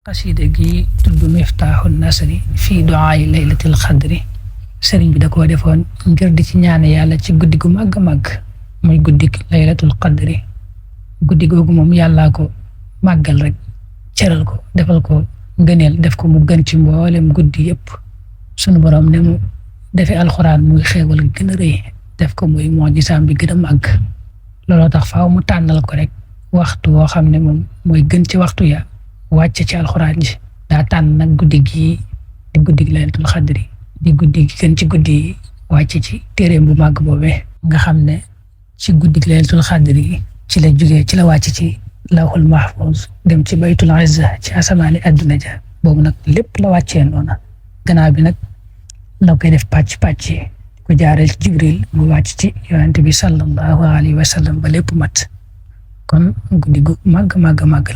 xasida gi tudd Miftaaxul Nasri fii du'aa'i laylatil xadri sëriñ bi da koo defoon ngir di ci ñaane yàlla ci guddi gu màgg màgg muy guddi laylatul xadri. guddi googu moom yàllaa ko màggal rek cëral ko defal ko ngëneel def ko mu gën ci mboolem guddi yépp. sunu borom ne mu defee alxuraan muy xéewal gën a rëy def ko muy mujisaam bi gën a màgg. looloo tax faaw mu tànnal ko rek waxtu woo xam ne moom mooy gën ci waxtu ya wàcc ci alxuraan ji. daa tànn nag guddi gii di guddi laylatul xadri di guddi gi gën ci guddi yi wàcc ci téereem bu màgg boobee nga xam ne ci guddi laylatul xadri ci la jógee ci la wàcc ci lawhul mahfuz dem ci baytul izza ci asamaani adduna ja boobu nag lépp la wàccee noona. gannaaw bi nag la koy def pàcc ko jaareel ci jibril mu wàcc ci yonent bi sallallahu alayhi wa sallam ba lépp mat. kon guddi gu màgg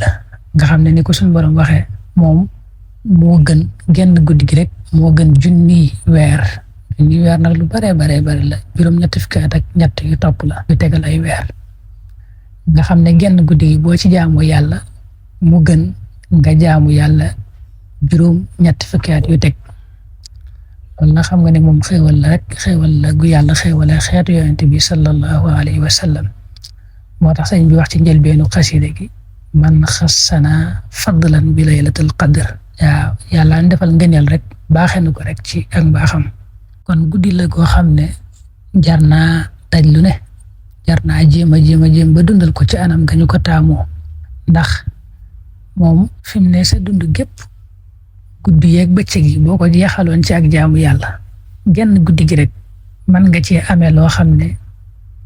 la nga xam ne ni ko suñu borom waxee moom moo gën genn guddi gi rek moo gën junni weer nag lu bare la juróom-ñetti fukki at ak ñett yu topp la yu tegal ay weer. nga xam ne genn guddi gi boo ci jaamu yàlla mu gën nga jaamu yàlla juróom-ñetti fukki at yu teg. loolu na xam nga ne moom xéewal la rek xéewal la gu yàlla xéewale xeetu yonent bi sallallahu alayhi wa sallam. moo tax sëñ bi wax ci njëlbeenu xasida gi man xassana fadlan bi laylatul qadr. waaw yàlla defal ngëneel rek baaxee na ko rek ci ak mbaaxam. kon guddi la goo xam ne jar naa daj lu ne jar naa jéem ba dundal ko ci anam ga ñu ko taamoo. ndax moom fi mu ne sa dund gépp guddi yeeg bëccëg yi boo ko jeexaloon ci ak jaamu yàlla genn guddi gi rek man nga ci amee loo xam ne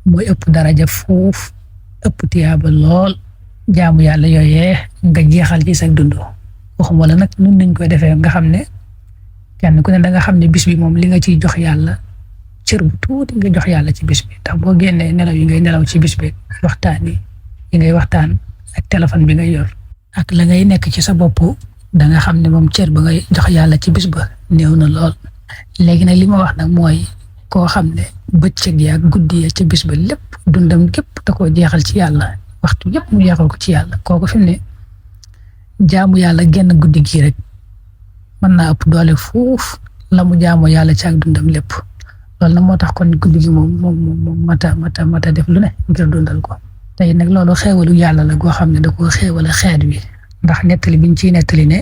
mooy ëpp daraja foofu ëpp tiyaaba lool jaamu yàlla yooyee nga jeexal ci sa dund. waxuma la nag nun nañ koy defee nga xam ne kenn ku ne da nga xam ne bis bi moom li nga ciy jox yàlla cër bu tuuti nga jox yàlla ci bis bi. ndax boo génnee nelaw yi ngay nelaw ci bis bi waxtaan yi ngay waxtaan ak téléphone bi ngay yor ak la ngay nekk ci sa bopp da nga xam ne moom cër ba ngay jox yàlla ci bis ba néew na lool. léegi nag li ma wax nag mooy koo xam ne bëccëg ya ak guddi ya ci bis ba lépp dundam gépp da koo jeexal ci yàlla waxtu yépp mu jeexal ko ci yàlla. kooku fi mu ne jaamu yàlla genn guddi gi rek mën naa ëpp doole fuuf la mu jaamoo yàlla ci ak dundam lépp. loolu nag moo tax kon guddi gi moom mata def lu ne ngir dundal ko. tey nag loolu xéewalu yàlla la goo xam ne da koo xéewale xeet wi. ndax nettali biñ ciy nettali ne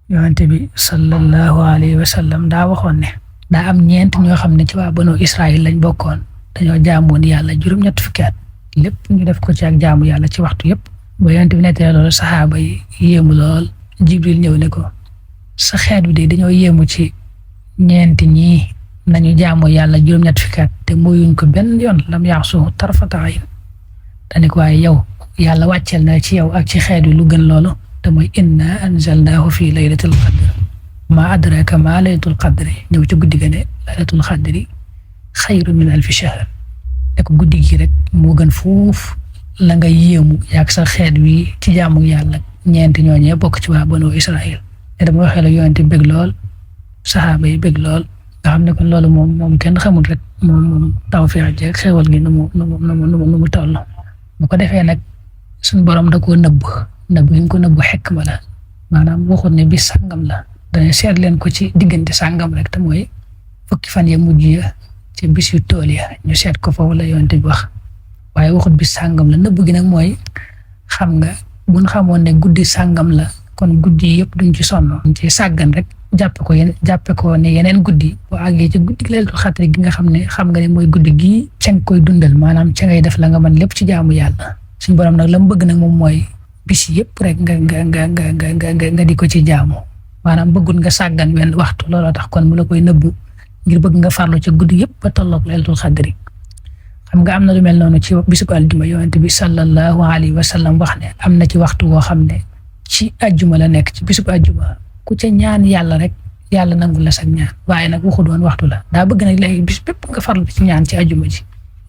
yonent bi sallallahu alayhi wa sallam daa waxoon ne daa am ñeent ñoo xam ne ci waa banu Israël lañ bokkoon dañoo jaamoon yàlla juróom-ñett fukki at lépp ñu def ko ci ak jaamu yàlla ci waxtu yépp. ba yonent bi nettali loolu saxaaba yi yéemu lool. Jibril ñëw ne ko sa xeet wi de dañoo yéemu ci ñeenti ñii nañu jaamu yàlla juróom-ñett fukki at te muyuñ ko benn yoon lam yaasu tarfata ayn. dane ko waaye yow yàlla wàcceel na ci yow ak ci xeet wi lu gën loolu te mooy inna anzalnaahu fi laylatil qadr ma adraka ma laylatul qadri ñëw ci guddi ga ne laylatul qadri xayru min alfi shahr. ne ko guddi gi rek moo gën fuuf la nga yéemu yaag sa xeet wi ci jaamu yàlla ñeenti ñooñee bokk ci waa banu Israël. te dama waxee la yonent bëgg lool saxaaba yi bëgg lool nga xam ne kon loolu moom kenn xamul rek moom tawfeex jeeg xéewal gi nu mu toll. bu ko defee nag suñu borom da koo nëbb gi ko nëbb xekma la maanaam waxut ne bis sàngam la dana seet leen ko ci diggante sàngam rek te mooy fukki fan ya mujj ya ci bis yu tool ya ñu seet ko foofu la yonent bi wax. waaye waxut bis sàngam la nëbb gi nag mooy xam nga buñ xamoon ne guddi sàngam la kon guddi yëpp duñ ci sonn duñ ci sàggan rek jàppe ko ne yeneen guddi boo àggee ci guddi laylatul xadri gi nga xam nga ne mooy guddi gii ca nga koy dundal maanaam ca ngay def la nga mën lépp ci jaamu yàlla. suñ borom nag la mu bëgg nag moom mooy bis yëpp rek nga di ko ci jaamu maanaam bëggul nga sàggan wenn waxtu. looloo tax kon mu la koy nëbbu ngir bëgg nga farlu ci guddi yëpp ba tolloog laylatul xadri. xam nga am na lu mel noonu ci bisub aljuma yonent bi sallallahu alayhi wa sallam wax ne am na ci waxtu woo xam ne ci ajjuma la nekk ci bisub ajjuma ku ca ñaan yàlla rek yàlla nangul la sax ñaan. waaye nag waxu doon waxtu la daa bëgg nag léegi bis bépp nga farlu ci ñaan ci ajjuma ji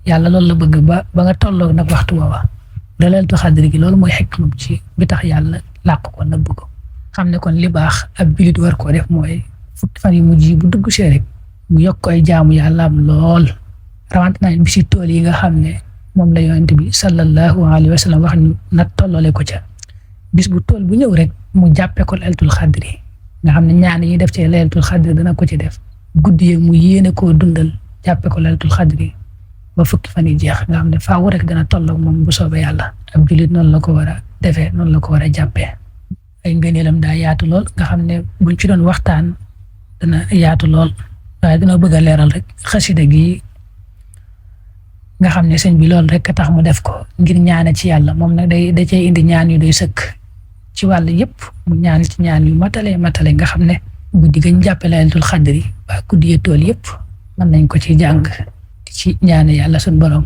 yàlla loolu la bëgg ba nga tolloog nag waxtu woowa. laylatul xadri gi loolu mooy xikma ci bi tax yàlla làq ko nëbb ko. xam ne kon li baax ab jullit war koo def mooy fukki fan yu mujj yi bu dugg see rek mu yokk ay jaamu yàlla am lool. rawante naa bisi tool yi nga xam ne moom la yonent bi sallallahu alayhi wa sallam wax na tolloole ko ca bis bu tool bu ñëw rek mu jàppe ko laylatul xadri nga xam ne ñaan yi def ci laylatul xadri dana ko ci def guddi mu yéene koo dundal jàppe ko laylatul xadri ba fukki fan yi jeex nga xam ne faaw rek dana tolloog moom bu soobee yàlla ab jullit noonu la ko war a defee noonu la ko war a jàppee ay ngëneelam daa yaatu lool nga xam ne buñ ci doon waxtaan dana yaatu lool waaye dina bëgg a leeral rek xasida gi nga xam ne sëñ bi loolu rek tax mu def ko ngir ñaane ci yàlla moom nag da cay indi ñaan yu doy sëkk ci wàll yëpp mu ñaan ci ñaan yu matale nga xam ne guddi gañ jàppe laylatul xadri waa guddi tool yëpp mën nañ ko ci jàng ci ñaane yàlla suñ borom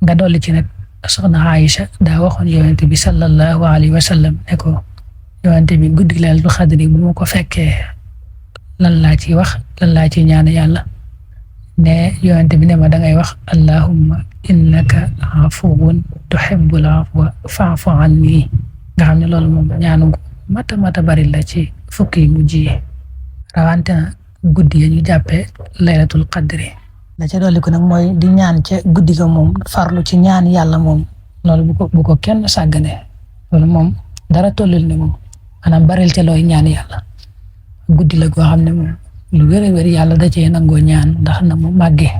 nga dolli ci nag soxna Aïcha daa waxoon yonent bi sallallahu alayhi wa sallam ne ko yonent bi guddi laylatul xadri bu ma ko fekkee lan laa ciy wax lan laa ciy ñaane yàlla ne yonent bi ne ma dangay wax allahumma innaka afuwun tuhibbul afwa fa'fu anni nga xam ne loolu moom ñaanu mata bari la ci fukki yi mujj yi rawante na guddi ya ñu jàppee laylatul qadri la ca dolli ko nag mooy di ñaan ca guddi ga moom farlu ci ñaan yàlla moom loolu bu ko kenn sàggane loolu moom dara tollul ne moom maanaam baril ca looy ñaan yàlla guddi la goo xam ne moom lu wér yàlla da cee nangoo ñaan ndax na mu màggee